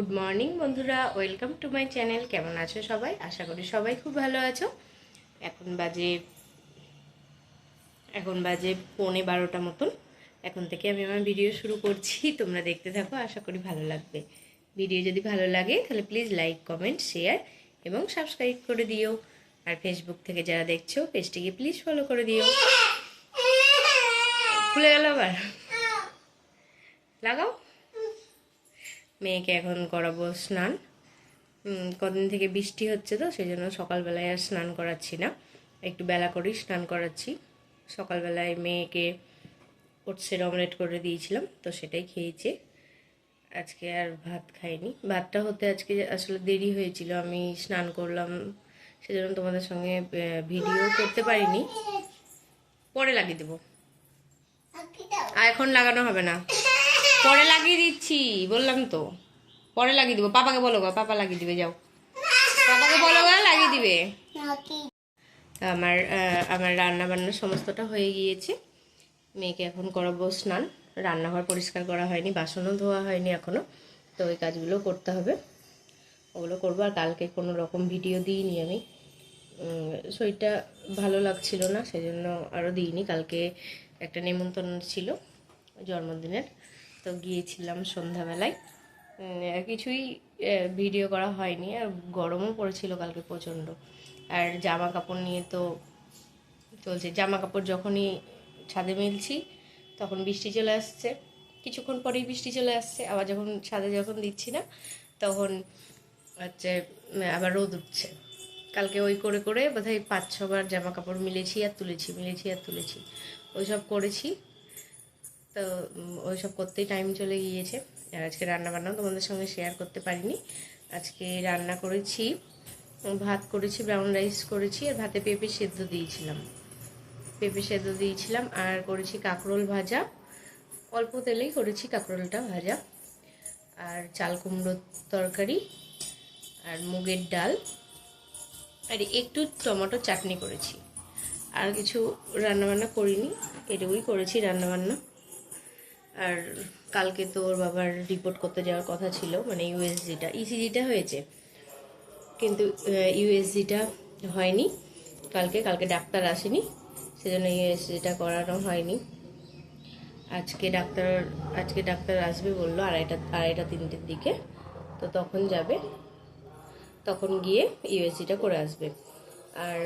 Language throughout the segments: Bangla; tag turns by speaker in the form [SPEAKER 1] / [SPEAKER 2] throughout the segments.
[SPEAKER 1] গুড মর্নিং বন্ধুরা, ওয়েলকাম টু মাই চ্যানেল। কেমন আছো সবাই? আশা করি সবাই খুব ভালো আছো। এখন বাজে 11:45 মতন। এখন থেকে আমি আমার ভিডিও শুরু করছি, তোমরা দেখতে থাকো, আশা করি ভালো লাগবে। ভিডিও যদি ভালো লাগে তাহলে প্লিজ লাইক, কমেন্ট, শেয়ার এবং সাবস্ক্রাইব করে দিও। আর ফেসবুক থেকে যারা দেখছো পেজটিকে প্লিজ ফলো করে দিও। খুলে গেল আবার, লাগাও। মেয়েকে এখন করাবো স্নান। কদিন থেকে বৃষ্টি হচ্ছে তো সেই জন্য সকালবেলায় আর স্নান করাচ্ছি না, একটু বেলা করেই স্নান করাচ্ছি। সকালবেলায় মেয়েকে ওটসের অমলেট করে দিয়েছিলাম, তো সেটাই খেয়েছে। আজকে আর ভাত খাইনি, ভাতটা হতে আজকে আসলে দেরি হয়েছিল, আমি স্নান করলাম সেজন্য তোমাদের সঙ্গে ভিডিও করতে পারিনি। পরে লাগিয়ে দেবো, আর এখন লাগানো হবে না, পরে লাগিয়ে দিচ্ছি বললাম তো, পরে লাগিয়ে দিব। পাপাকে বলো গা, পাপা লাগিয়ে দিবে, যাও পাপাকে বলো গা, লাগিয়ে দিবে। আমার রান্না বান্না সমস্তটা হয়ে গিয়েছে, মেয়েকে এখন করাবো স্নান। রান্নাঘর পরিষ্কার করা হয়নি, বাসনও ধোয়া হয়নি এখনও, তো ওই কাজগুলো করতে হবে, ওগুলো করবো। আর কালকে কোনো রকম ভিডিও দিইনি আমি, শরীরটা ভালো লাগছিল না সেজন্য আরও দিইনি। কালকে একটা নেমন্তন্ন ছিল জন্মদিনের, তো গিয়েছিলাম সন্ধ্যাবেলায়, কিছুই ভিডিও করা হয়নি। আর গরমও পড়েছিল কালকে প্রচণ্ড। আর জামা কাপড় নিয়ে তো চলছে, জামা কাপড় যখনই ছাদে মেলছি তখন বৃষ্টি চলে আসছে, কিছুক্ষণ পরেই বৃষ্টি চলে আসছে। আবার ছাদে যখন দিচ্ছি না তখন হচ্ছে আবার রোদ উঠছে। কালকে ওই করে করে বোধহয় 5-6 বার জামা কাপড় মিলেছি আর তুলেছি, ওইসব করেছি। তো ওইসব করতেই টাইম চলে গিয়েছে। আর আজকে রান্নাবান্নাও তোমাদের সঙ্গে শেয়ার করতে পারিনি। আজকে রান্না করেছি, ভাত করেছি, ব্রাউন রাইস করেছি, আর ভাতে পেঁপে সেদ্ধ দিয়েছিলাম, আর করেছি কাঁকরোল ভাজা। অল্প তেলেই করেছি কাঁকরোলটা ভাজা, আর চাল কুমড়োর তরকারি, আর মুগের ডাল, আর একটু টমেটো চাটনি করেছি। আর কিছু রান্নাবান্না করিনি, এটুকুই করেছি রান্নাবান্না। আর কালকে তো ওর বাবার রিপোর্ট করতে যাওয়ার কথা ছিল, মানে ইসিজিটা হয়েছে কিন্তু ইউএসজিটা হয়নি। কালকে ডাক্তার আসেনি, সেজন্য ইউএসজিটা করানো হয়নি। আজকে ডাক্তার আসবে বললো 2:30-3টের দিকে, তো তখন যাবে, তখন গিয়ে ইউএসজিটা করে আসবে। আর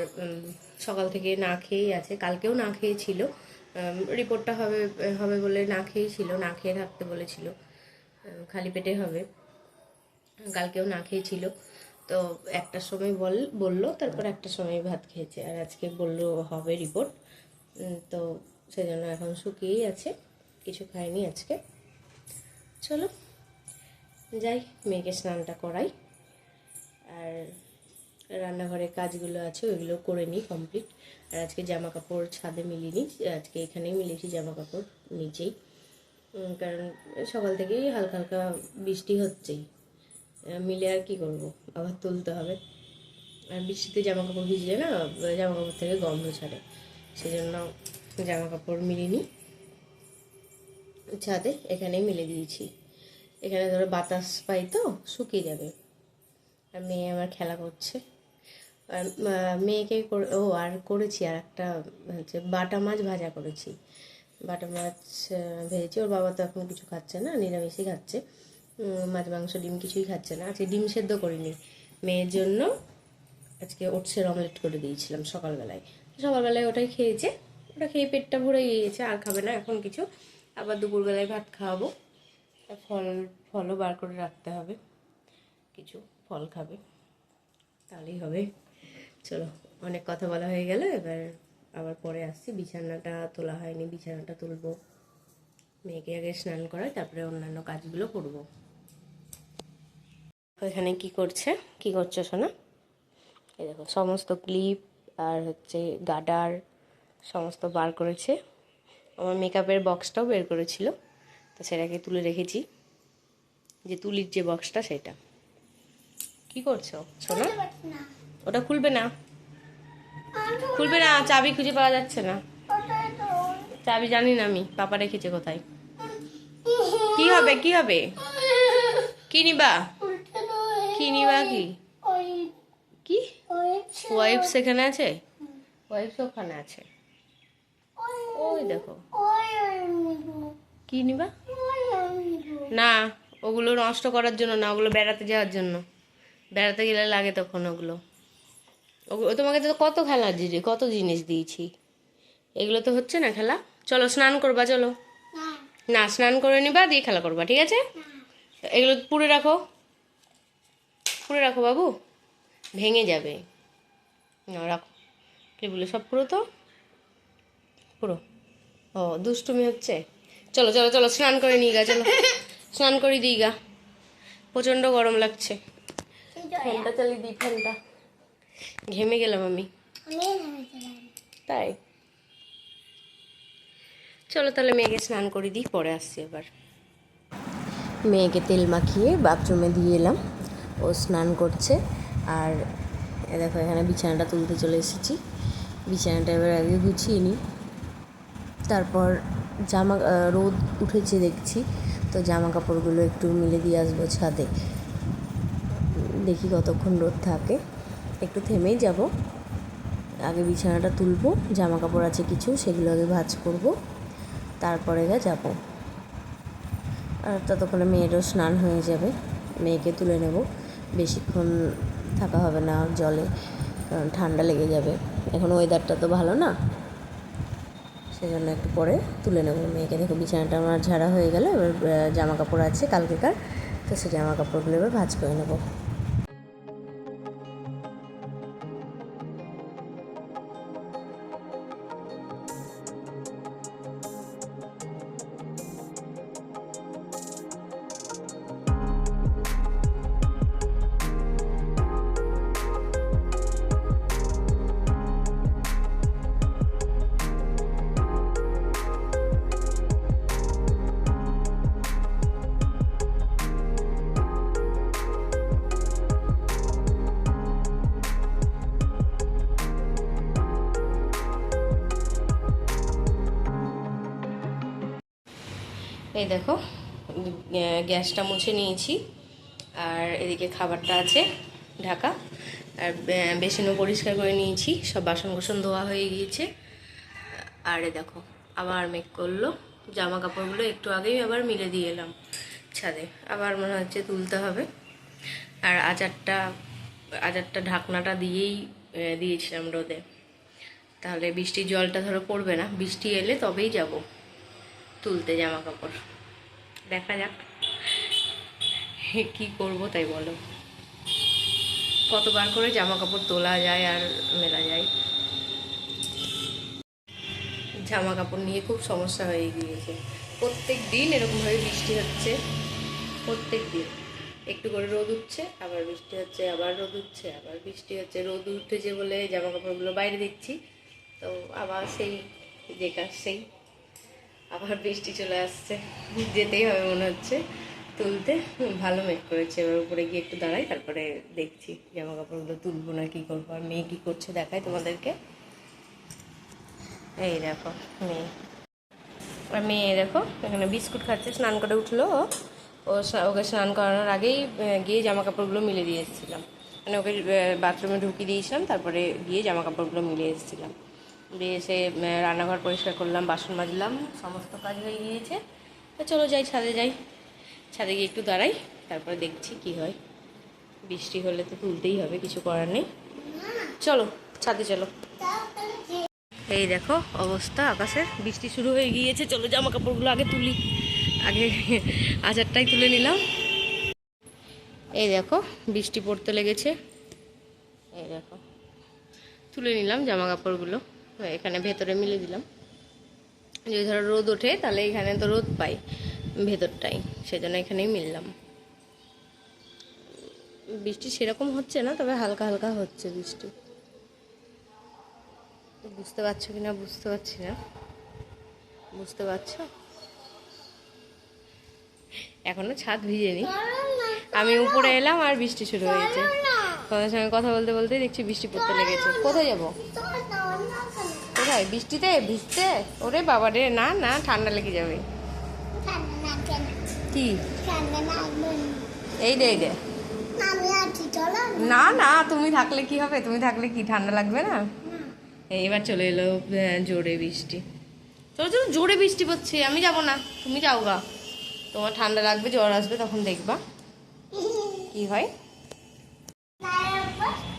[SPEAKER 1] সকাল থেকে না খেয়েই আছে, কালকেও না খেয়েছিল, রিপোর্টটা হবে বলে না খেয়েছিল, না খেয়ে থাকতে বলেছিল, খালি পেটে হবে। কালকেও না খেয়েছিল, তো একটার সময় বললো, তারপর একটার সময় ভাত খেয়েছে। আর আজকে বললো হবে রিপোর্ট, তো সেজন্য এখন শুকিয়েই আছে, কিছু খায়নি আজকে। চলো যাই, মেয়েকে স্নানটা করাই। আর রান্নাঘরের কাজগুলো আছে ওইগুলো করে নিই কমপ্লিট। আর আজকে জামা কাপড় ছাদে মিলিনি, আজকে এখানেই মিলেছি জামা কাপড় নিচেই, কারণ সকাল থেকেই হালকা হালকা বৃষ্টি হচ্ছেই, মিলে আর কি করব, আবার তুলতে হবে। আর বৃষ্টিতে জামা কাপড় ভিজলে না জামা কাপড় থেকে গন্ধ ছাড়ে, সেজন্য জামা কাপড় মিলিনি, ছাদে এখানেই মিলে দিয়েছি। এখানে ধরো বাতাস পাই তো শুকিয়ে যাবে। আর মেয়ে আমার খেলা করছে, আর মেয়েকে আর করেছি আর একটা হচ্ছে বাটা মাছ ভাজা করেছি, বাটা মাছ ভেজেছি। ওর বাবা তো এখন কিছু খাচ্ছে না, নিরামিষই খাচ্ছে, মাছ মাংস ডিম কিছুই খাচ্ছে না। আজকে ডিম সেদ্ধ করিনি, মেয়ের জন্য আজকে ওটসের অমলেট করে দিয়েছিলাম সকালবেলায় ওটাই খেয়েছে, ওটা খেয়ে পেটটা ভরে গিয়েছে, আর খাবে না এখন কিছু। আবার দুপুরবেলায় ভাত খাওয়াবো, ফলও বার করে রাখতে হবে, কিছু ফল খাবে তাহলেই হবে। চলো, অনেক কথা বলা হয়ে গেল, এবার আবার পরে আসছি। বিছানাটা তোলা হয়নি, বিছানাটা তুলবো, মেয়েকে আগে স্নান করাই, তারপরে অন্যান্য কাজগুলো করবো। এখানে কি করছো সোনা? এই দেখো সমস্ত ক্লিপ আর হচ্ছে গার্ডার সমস্ত বার করেছে। আমার মেকআপের বক্সটাও বের করেছিল, তো সেটাকে তুলে রেখেছি, যে তুলির যে বক্সটা সেটা। কি করছো সোনা? ওটা খুলবে না, চাবি খুঁজে পাওয়া যাচ্ছে না, চাবি জানি না আমি, পাপা রেখেছে কোথায়। কি হবে কি নিবা? কি নিবা কি কি ওয়াইপস এখানে আছে, ওয়াইপস ওখানে আছে। ওই দেখো কি নিবা? না, ওগুলো নষ্ট করার জন্য না, ওগুলো বেড়াতে যাওয়ার জন্য। বেড়াতে গেলে লাগে তখন ওগুলো। ওগুলো তোমাকে তো কত খেলার জিনিস, কত জিনিস দিয়েছি, এগুলো তো হচ্ছে না খেলা। চলো স্নান করবা, চলো। না, স্নান করে নিবা দিয়ে খেলা করবা, ঠিক আছে? এগুলো পুড়ে রাখো, পুড়ে রাখো বাবু, ভেঙে যাবে। না রাখো, এগুলো সব পুরো তো পুরো। ও দুষ্টুমি হচ্ছে। চলো চলো চলো স্নান করে নিই গা, চলো স্নান করে দিই গা, প্রচণ্ড গরম লাগছে। ফ্যানটা চালিয়ে দিই, ফ্যানটা। ঘেমে গেলাম আমি, তাই। চলো তাহলে মেয়েকে স্নান করে দিই, পরে আসছি এবার। মেয়েকে তেল মাখিয়ে বাথরুমে দিয়ে এলাম, ও স্নান করছে। আর দেখো এখানে বিছানাটা তুলতে চলে এসেছি। বিছানাটা এবার আগে গুছিয়ে নিই, তারপর জামা, রোদ উঠেছে দেখছি, তো জামা কাপড়গুলো একটু মিলে দিয়ে আসবো ছাদে। দেখি কতক্ষণ রোদ থাকে, একটু থেমেই যাব। আগে বিছানাটা তুলবো, জামা কাপড় আছে কিছু, সেগুলো আগে ভাঁজ করবো, তারপরে যাবো। আর ততক্ষণে মেয়েরও স্নান হয়ে যাবে, মেয়েকে তুলে নেব। বেশিক্ষণ থাকা হবে না জলে, কারণ ঠান্ডা লেগে যাবে। এখন ওয়েদারটা তো ভালো না, সেজন্য একটু পরে তুলে নেব মেয়েকে। দেখো বিছানাটা আমার ঝাড়া হয়ে গেল, এবার জামা কাপড় আছে কালকেকার, তো সেই জামা কাপড়গুলো এবার ভাঁজ করে নেব। এই দেখো গ্যাসটা মুছে নিয়েছি, আর এদিকে খাবারটা আছে ঢাকা, আর বেসিনও পরিষ্কার করে নিয়েছি, সব বাসন কোসন ধোয়া হয়ে গিয়েছে। আর এ দেখো আবার মেঘ করলো, জামা কাপড়গুলো একটু আগেই আবার মিলে দিয়ে এলাম ছাদে, আবার মনে হচ্ছে তুলতে হবে। আর আচারটা ঢাকনাটা দিয়েই দিয়েছিলাম রোদে, তাহলে বৃষ্টির জলটা ধরো পড়বে না, বৃষ্টি এলে তবেই যাব তুলতে জামা কাপড়। দেখা যাক কি করব, তাই বলো। কতবার করে জামা কাপড় তোলা যায় আর মেলা যায়। জামা কাপড় নিয়ে খুব সমস্যা হয়ে গিয়েছে, প্রত্যেক দিন এরকমভাবে বৃষ্টি হচ্ছে, প্রত্যেক দিন একটু করে রোদ উঠছে, আবার বৃষ্টি হচ্ছে, আবার রোদ উঠছে, আবার বৃষ্টি হচ্ছে। রোদ উঠেছে বলে জামা কাপড়গুলো বাইরে দিচ্ছি, তো আবার সেই যে কাজ সেই, আবার বৃষ্টি চলে আসছে, যেতেই হবে মনে হচ্ছে তুলতে। ভালো মেঘ করেছে, এবার উপরে গিয়ে একটু দাঁড়াই, তারপরে দেখছি জামা কাপড়গুলো তুলবো না কি করবো। আর মেয়ে কী করছে দেখাই তোমাদেরকে। এই দেখো মেয়ে, আর মেয়ে দেখো এখানে বিস্কুট খাচ্ছে, স্নান করে উঠলো। ওকে স্নান করানোর আগেই গিয়ে জামা কাপড়গুলো মিলে দিয়ে এসেছিলাম, মানে ওকে বাথরুমে ঢুকিয়ে দিয়েছিলাম, তারপরে গিয়ে জামা কাপড়গুলো মিলে এসেছিলাম। দিয়ে এসে রান্নাঘর পরিষ্কার করলাম, বাসন মাজলাম, সমস্ত কাজ হয়ে গিয়েছে। তো চলো যাই, ছাদে যাই, ছাদে গিয়ে একটু দাঁড়াই, তারপরে দেখছি কি হয়। বৃষ্টি হলে তো তুলতেই হবে, কিছু করার নেই। চলো ছাদে চলো। এই দেখো অবস্থা আকাশের, বৃষ্টি শুরু হয়ে গিয়েছে। চলো জামা কাপড়গুলো আগে তুলি, আগে আচারটাই তুলে নিলাম। এই দেখো বৃষ্টি পড়তে লেগেছে, এই দেখো তুলে নিলাম জামা কাপড়গুলো, এখানে ভেতরে মিলে দিলাম। যদি ধরো রোদ ওঠে তাহলে এখানে তো রোদ পাই ভেতরটাই, সেজন্য এখানেই মিললাম। বৃষ্টি সেরকম হচ্ছে না, তবে হালকা হালকা হচ্ছে বৃষ্টি। বুঝতে পারছো কি না বুঝতে পারছি না, বুঝতে পারছো? এখনো ছাদ ভিজেনি, আমি উপরে এলাম আর বৃষ্টি শুরু হয়েছে। তোমাদের সঙ্গে কথা বলতে বলতে দেখছি বৃষ্টি পড়তে লেগেছে। কোথায় যাবো? কোথায়? বৃষ্টিতে ভিজতে? ওরে বাবা রে, না না ঠান্ডা লেগে যাবে। কি এই দে না না, তুমি থাকলে কি হবে, তুমি থাকলে কি ঠান্ডা লাগবে না? এইবার চলে এলো জোরে বৃষ্টি। চলো চলো, জোরে বৃষ্টি পড়ছে, আমি যাব না, তুমি যাও গা। তোমার ঠান্ডা লাগবে, জ্বর আসবে, তখন দেখবা কি হয়।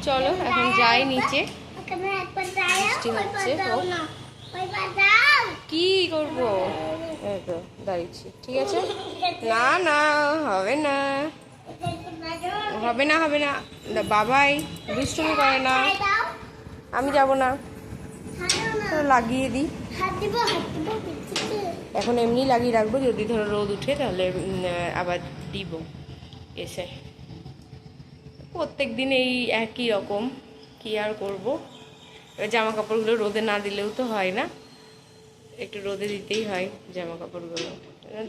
[SPEAKER 1] চলো এখন যাই নিচে, বৃষ্টি হচ্ছে। কি করবো, এই তো দাঁড়িয়েছি, ঠিক আছে। না না, হবে না, হবে না, হবে না। বাবাই দুষ্টুমি করে না, আমি যাব না। লাগিয়ে দিই এখন, এমনি লাগিয়ে রাখবো, যদি ধরো রোদ উঠে তাহলে আবার দিব এসে। প্রত্যেক দিন এই একই রকম, কি আর করবো। জামা কাপড়গুলো রোদে না দিলেও তো হয় না, একটু রোদে দিতেই হয় জামা কাপড়গুলো।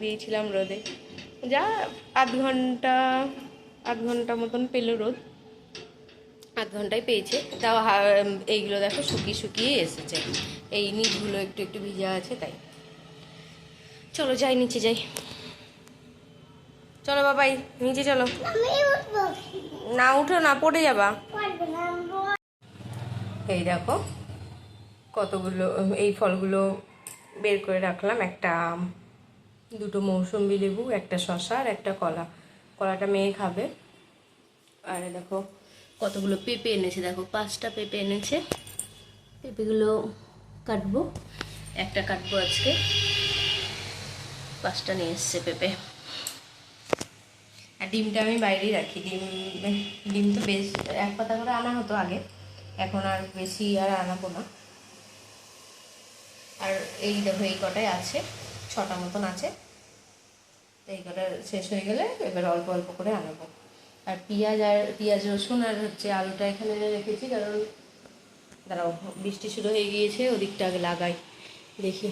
[SPEAKER 1] দিয়েছিলাম রোদে, যা আধ ঘন্টা মতন পেলো রোদ, আধ ঘন্টায় পেয়েছে। তাও এইগুলো দেখো শুকিয়ে শুকিয়ে এসেছে, এই নিচগুলো একটু একটু ভিজা আছে তাই। চলো যাই, নিচে যাই। চলো বাবাই, নিচে চলো। না উঠো না, পড়ে যাবা। এই দেখো কতগুলো এই ফলগুলো বের করে রাখলাম, একটা আম, দুটো মৌসুম্বি লেবু, একটা শসা আর একটা কলা। কলাটা মেয়ে খাবে। আর দেখো কতগুলো পেঁপে এনেছে, দেখো 5টা পেঁপে এনেছে। পেঁপেগুলো কাটবো, একটা কাটবো আজকে, 5টা নিয়ে এসছে পেঁপে। আর ডিমটা আমি বাইরেই রাখি, ডিম তো বেশ 1 পাতা করে আনা হতো আগে, এখন আর বেশি আর আনাবো না। আর এই দেখো এই কটাই আছে, 6টা মতন আছে। এই কটা শেষ হয়ে গেলে এবার অল্প অল্প করে আনাবো। আর পেঁয়াজ রসুন আর হচ্ছে আলুটা এখানে রেখেছি, কারণ দাঁড়াও, বৃষ্টি শুরু হয়ে গিয়েছে, ওদিকটা আগে লাগাই দেখি।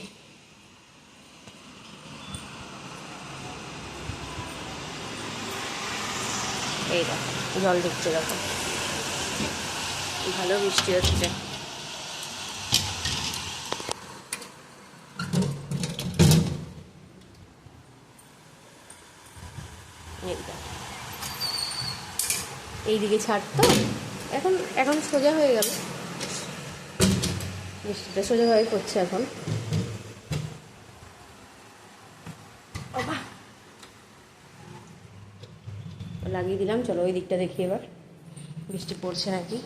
[SPEAKER 1] এই দেখো জল দিচ্ছে, দেখো ভালো বৃষ্টি হচ্ছে। এইদিকে ছাড়তো, এখন সোজা হয়ে গেল, বৃষ্টিটা সোজা হয়ে পড়ছে এখন। লাগিয়ে দিলাম। চলো ওই দিকটা দেখি এবার বৃষ্টি পড়ছে নাকি।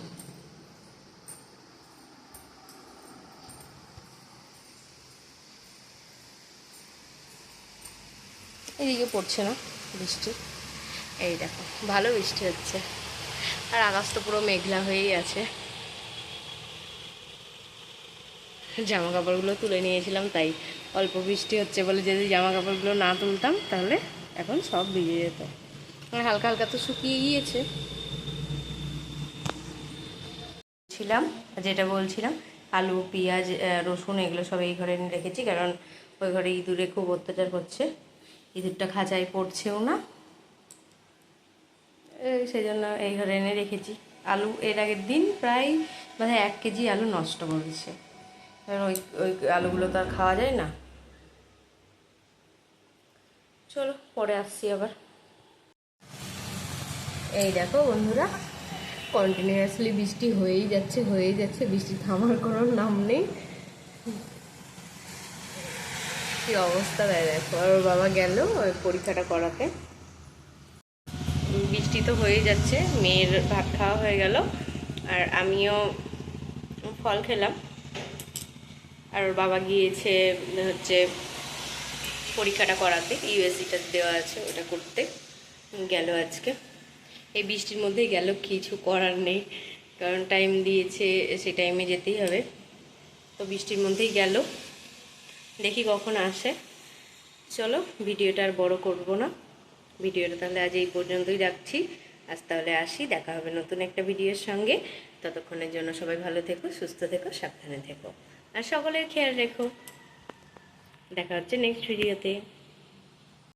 [SPEAKER 1] এদিকে পড়ছে না বৃষ্টি, এই দেখো ভালো বৃষ্টি হচ্ছে। আর আকাশ তো পুরো মেঘলা হয়েই আছে। জামা কাপড়গুলো তুলে নিয়েছিলাম, তাই অল্প বৃষ্টি হচ্ছে বলে যদি জামা কাপড়গুলো না তুলতাম তাহলে এখন সব ভিজে যেত। হালকা হালকা তো শুকিয়ে গিয়েছে। যেটা বলছিলাম, আলু পেঁয়াজ রসুন এগুলো সব এই ঘরে এনে রেখেছি, কারণ ওই ঘরে ইঁদুরে খুব অত্যাচার করছে, ইঁদুরটা খাঁচায় পড়ছেও না, সেই জন্য এই ঘরে এনে রেখেছি। আলু এর আগের দিন প্রায় 1 কেজি আলু নষ্ট করেছে, কারণ ওই ওই আলুগুলো তো আর খাওয়া যায় না। চলো পরে আসছি আবার। এই দেখো বন্ধুরা, কন্টিনিউয়াসলি বৃষ্টি হয়েই যাচ্ছে, বৃষ্টি থামার কোনো নাম নেই। কি অবস্থা দেয় দেখো। আর ওর বাবা গেল ওই পরীক্ষাটা করাতে। বৃষ্টি তো হয়ে যাচ্ছে, মেয়ের ভাত খাওয়া হয়ে গেল, আর আমিও ফল খেলাম। আর ওর বাবা গিয়েছে হচ্ছে পরীক্ষাটা করাতে, ইউএসসিটা দেওয়া আছে ওটা করতে গেল আজকে। এই বৃষ্টির মধ্যেই গেল, কিছু করার নেই, কারণ টাইম দিয়েছে, সেই টাইমে যেতেই হবে। তো বৃষ্টির মধ্যেই গেল, দেখি কখন আসে। চলো ভিডিওটা আর বড় করব না, ভিডিওটা তাহলে আজ এই পর্যন্তই রাখছি। আজ তাহলে আসি, দেখা হবে নতুন একটা ভিডিওর সঙ্গে। ততক্ষণের জন্য সবাই ভালো থেকো, সুস্থ থেকো, সাবধানে থেকো, আর সকলের খেয়াল রেখো। দেখা হচ্ছে নেক্সট ভিডিওতে।